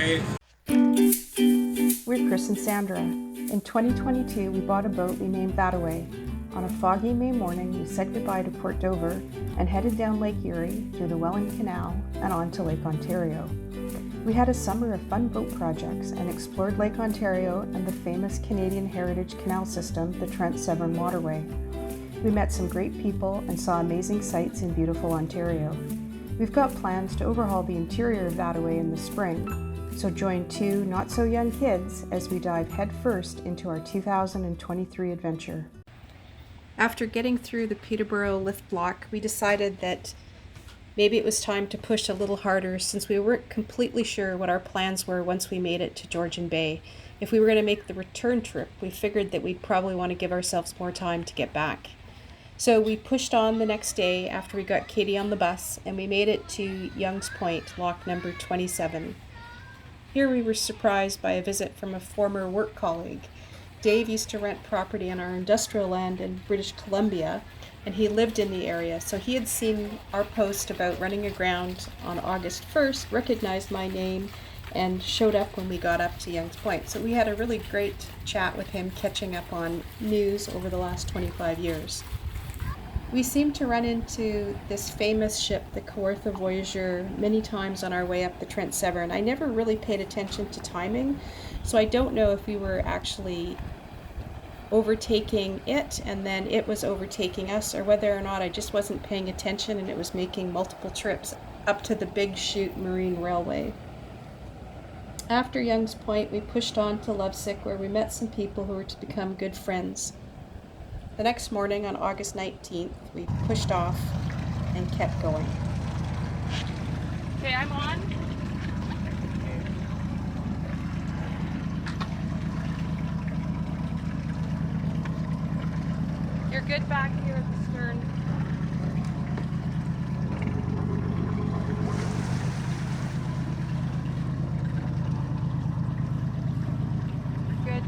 Bye. We're Chris and Sandra. In 2022, we bought a boat we named Waterway. On a foggy May morning, we said goodbye to Port Dover and headed down Lake Erie through the Welland Canal and on to Lake Ontario. We had a summer of fun boat projects and explored Lake Ontario and the famous Canadian Heritage Canal System, the Trent-Severn Waterway. We met some great people and saw amazing sights in beautiful Ontario. We've got plans to overhaul the interior of Waterway in the spring, so join two not-so-young kids as we dive headfirst into our 2023 adventure. After getting through the Peterborough lift block, we decided that maybe it was time to push a little harder since we weren't completely sure what our plans were once we made it to Georgian Bay. If we were going to make the return trip, we figured that we'd probably want to give ourselves more time to get back. So we pushed on the next day after we got Katie on the bus, and we made it to Young's Point, lock number 27. Here we were surprised by a visit from a former work colleague. Dave used to rent property on our industrial land in British Columbia, and he lived in the area, so he had seen our post about running aground on August 1st, recognized my name, and showed up when we got up to Young's Point. So we had a really great chat with him, catching up on news over the last 25 years. We seemed to run into this famous ship, the Kawartha Voyager, many times on our way up the Trent-Severn. I never really paid attention to timing, so I don't know if we were actually overtaking it and then it was overtaking us, or whether or not I just wasn't paying attention and it was making multiple trips up to the Big Chute Marine Railway. After Young's Point, we pushed on to Lovesick, where we met some people who were to become good friends. The next morning, on August 19th, we pushed off and kept going. Okay, I'm on. You're good back here at the stern. Good.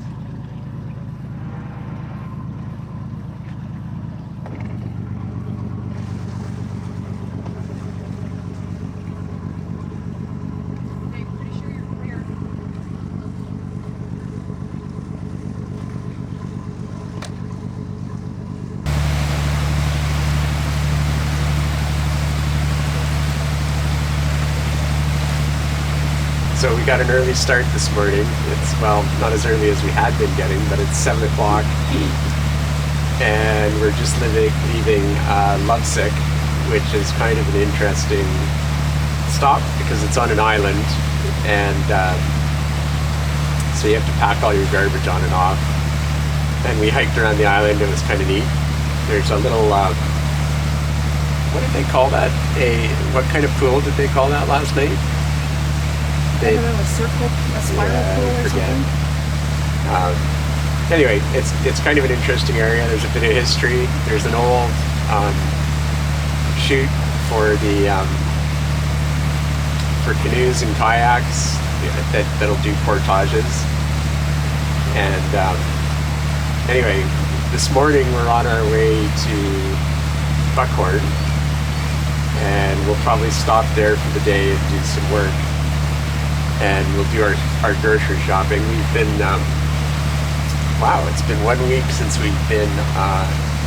Okay, pretty sure you're clear. So we got an early start this morning. It's, well, not as early as we had been getting, but it's 7 o'clock. And we're just leaving Lovesick, which is kind of an interesting stop because it's on an island. And so you have to pack all your garbage on and off. And we hiked around the island. It was kind of neat. There's a little, what did they call that? What kind of pool did they call that last night? I don't know, a spiral pool or something? Anyway, it's kind of an interesting area. There's a bit of history. There's an old chute for the for canoes and kayaks that'll do portages. And anyway, this morning we're on our way to Buckhorn, and we'll probably stop there for the day and do some work. And we'll do our grocery shopping. We've been, wow, it's been 1 week since we've been,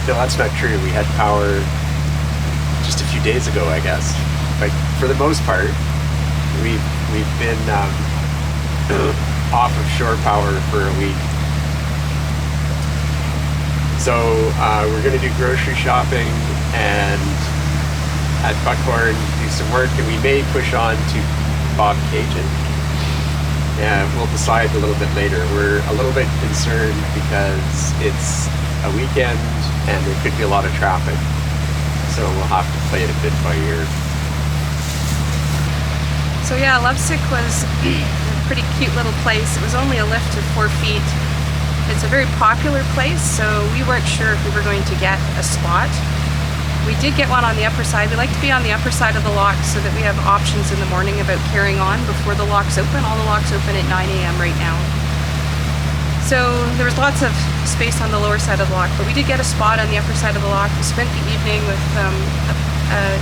no, that's not true. We had power just a few days ago, I guess. But for the most part, we've been off of shore power for a week. So we're gonna do grocery shopping and at Buckhorn do some work, and we may push on to Bob Cajun. Yeah, we'll decide a little bit later. We're a little bit concerned because it's a weekend and there could be a lot of traffic. So we'll have to play it a bit by ear. So yeah, Lovesick was a pretty cute little place. It was only a lift of 4 feet. It's a very popular place, so we weren't sure if we were going to get a spot. We did get one on the upper side. We like to be on the upper side of the lock so that we have options in the morning about carrying on before the locks open. All the locks open at 9 a.m. right now. So there was lots of space on the lower side of the lock, but we did get a spot on the upper side of the lock. We spent the evening with a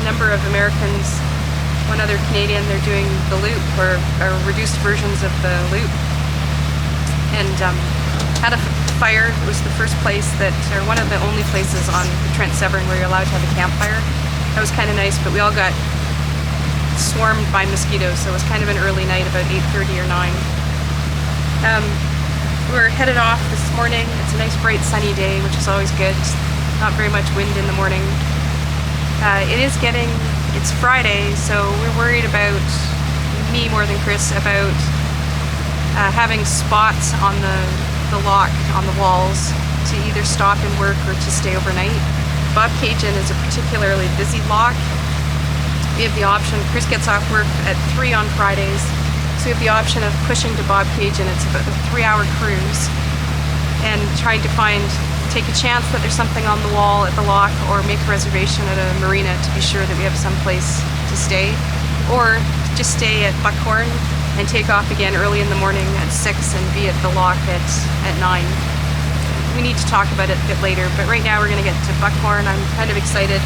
number of Americans one other Canadian. They're doing the loop, or reduced versions of the loop. And had a fire. It was the first place that, or one of the only places on the Trent-Severn where you're allowed to have a campfire. That was kind of nice, but we all got swarmed by mosquitoes, so it was kind of an early night, about 8:30 or 9. We're headed off this morning. It's a nice bright sunny day, which is always good. Not very much wind in the morning. It's Friday, so we're worried about, me more than Chris, about having spots on the lock, on the walls, to either stop and work or to stay overnight. Bobcaygeon is a particularly busy lock. We have the option, Chris gets off work at 3 on Fridays, so we have the option of pushing to Bobcaygeon. It's about a 3-hour cruise, and trying to take a chance that there's something on the wall at the lock, or make a reservation at a marina to be sure that we have some place to stay, or just stay at Buckhorn and take off again early in the morning at 6 and be at the lock at 9. We need to talk about it a bit later, but right now we're going to get to Buckhorn. I'm kind of excited.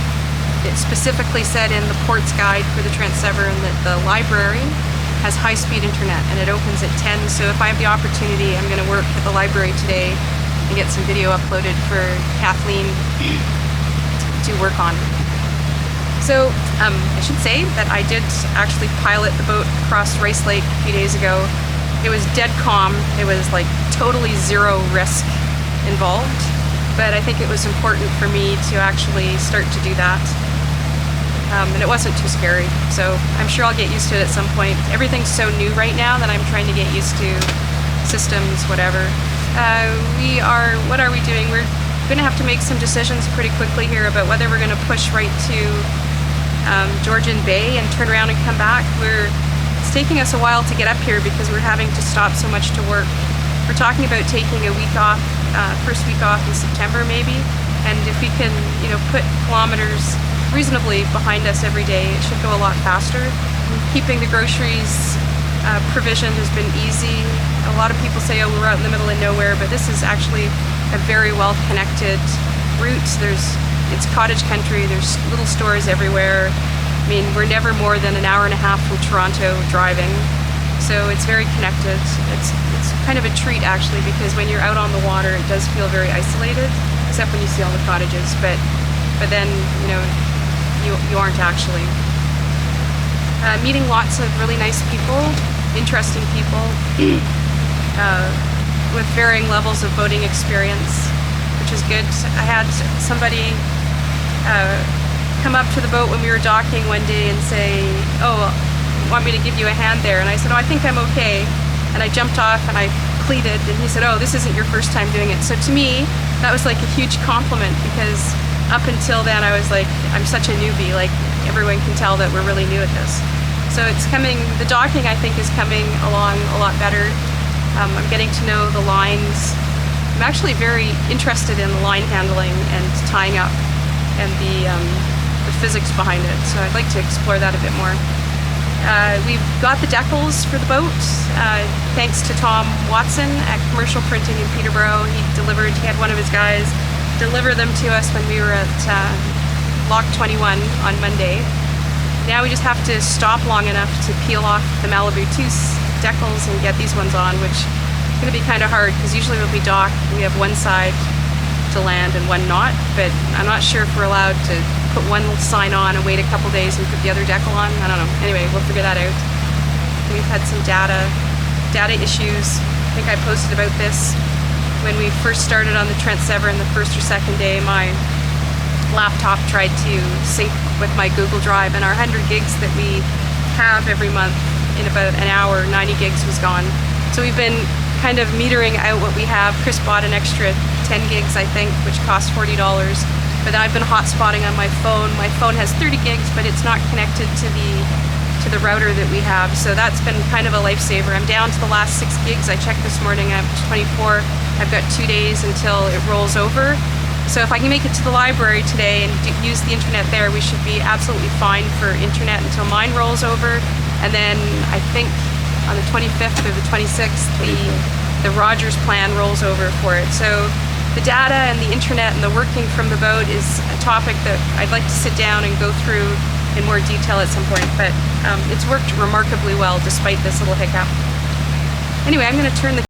It specifically said in the port's guide for the Trent-Severn that the library has high-speed internet, and it opens at 10, so if I have the opportunity, I'm going to work at the library today and get some video uploaded for Kathleen to work on. So I should say that I did actually pilot the boat across Rice Lake a few days ago. It was dead calm. It was like totally zero risk involved, but I think it was important for me to actually start to do that. And it wasn't too scary, so I'm sure I'll get used to it at some point. Everything's so new right now that I'm trying to get used to systems, whatever. What are we doing? We're going to have to make some decisions pretty quickly here about whether we're going to push right to Georgian Bay and turn around and come back. It's taking us a while to get up here because we're having to stop so much to work. We're talking about taking a week off, first week off in September maybe, and if we can, put kilometers reasonably behind us every day, it should go a lot faster. Keeping the groceries provisioned has been easy. A lot of people say, oh, we're out in the middle of nowhere, but this is actually a very well connected route. It's cottage country, there's little stores everywhere. I mean, we're never more than an hour and a half from Toronto driving, so it's very connected. It's kind of a treat actually, because when you're out on the water it does feel very isolated, except when you see all the cottages, but then you aren't actually. Meeting lots of really nice people, interesting people, with varying levels of boating experience, which is good. I had somebody come up to the boat when we were docking one day and say, oh, want me to give you a hand there? And I said, oh, I think I'm okay. And I jumped off and I pleaded, and he said, oh, this isn't your first time doing it. So to me, that was like a huge compliment, because up until then I was like, I'm such a newbie, like everyone can tell that we're really new at this. So it's coming, the docking I think is coming along a lot better. I'm getting to know the lines. I'm actually very interested in the line handling and tying up and the physics behind it, so I'd like to explore that a bit more. We've got the decals for the boat, thanks to Tom Watson at Commercial Printing in Peterborough. He had one of his guys deliver them to us when we were at Lock 21 on Monday. Now we just have to stop long enough to peel off the Malibu 2 decals and get these ones on, which is going to be kind of hard because usually we'll be docked, we have one side to land and one not, but I'm not sure if we're allowed to put one sign on and wait a couple days and put the other decal on. I don't know. Anyway, we'll figure that out. We've had some data issues. I think I posted about this when we first started on the Trent-Severn the first or second day. My laptop tried to sync with my Google Drive, and our 100 gigs that we have every month, in about an hour, 90 gigs was gone. So we've been kind of metering out what we have. Chris bought an extra 10 gigs, I think, which cost $40. But then I've been hotspotting on my phone. My phone has 30 gigs, but it's not connected to the router that we have. So that's been kind of a lifesaver. I'm down to the last 6 gigs. I checked this morning, I'm 24. I've got 2 days until it rolls over. So if I can make it to the library today and use the internet there, we should be absolutely fine for internet until mine rolls over. And then I think on the 25th or the 26th, the Rogers plan rolls over for it. So the data and the internet and the working from the boat is a topic that I'd like to sit down and go through in more detail at some point, but it's worked remarkably well despite this little hiccup. Anyway, I'm going to turn the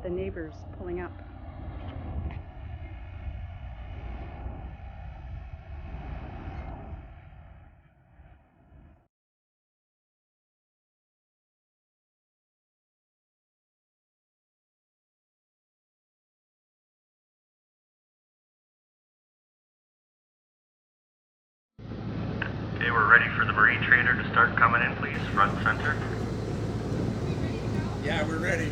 the neighbors pulling up. Okay, we're ready for the marine trainer to start coming in, please. Front and center. Yeah, we're ready.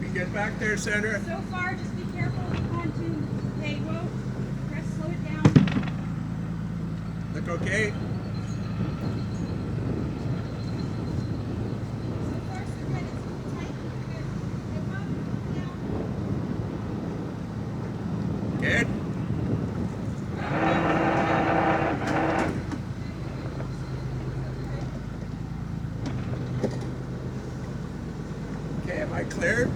We get back there, Sandra. So far, just be careful of the pontoon. Okay, whoa. Press, slow it down. Look okay? So far, so good. It's tight. Good. Okay, whoa, down. Good? Okay, am I cleared?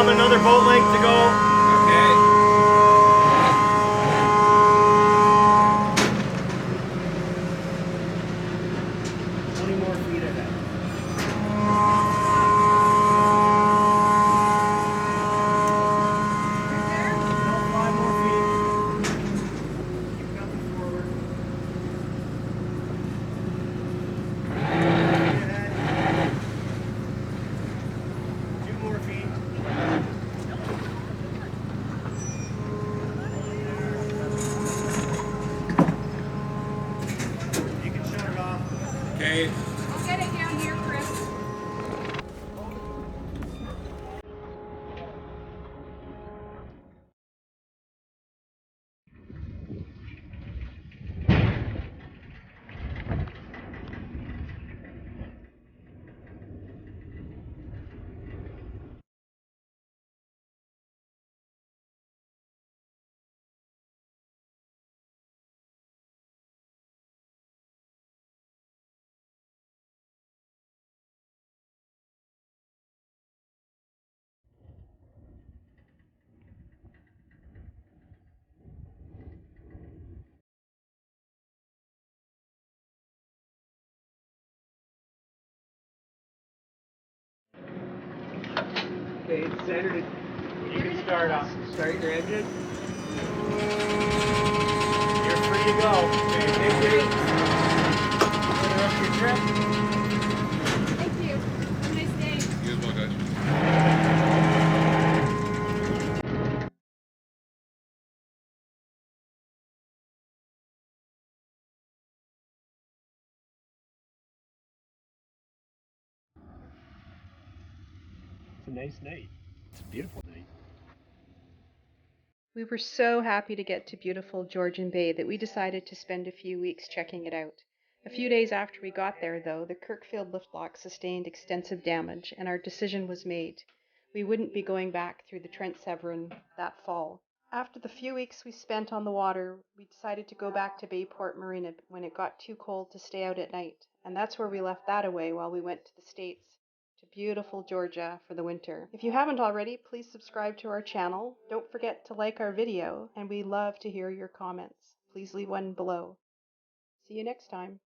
Another boat length to go. Okay. More feet ahead. No, 5 more feet. Keep coming forward. Ahead. 2 more feet. You can shut it off. Okay. I'll get it down here, Chris. Okay, Sandra, you can start off. Start your engine. You're free to go. Okay, thank you. For the rest of your trip. Thank you. Have a nice day. You as well, guys. It's a nice night. It's a beautiful night. We were so happy to get to beautiful Georgian Bay that we decided to spend a few weeks checking it out. A few days after we got there, though, the Kirkfield lift lock sustained extensive damage, and our decision was made. We wouldn't be going back through the Trent-Severn that fall. After the few weeks we spent on the water, we decided to go back to Bayport Marina when it got too cold to stay out at night, and that's where we left that away while we went to the States, to beautiful Georgia for the winter. If you haven't already, please subscribe to our channel. Don't forget to like our video, and we love to hear your comments. Please leave one below. See you next time.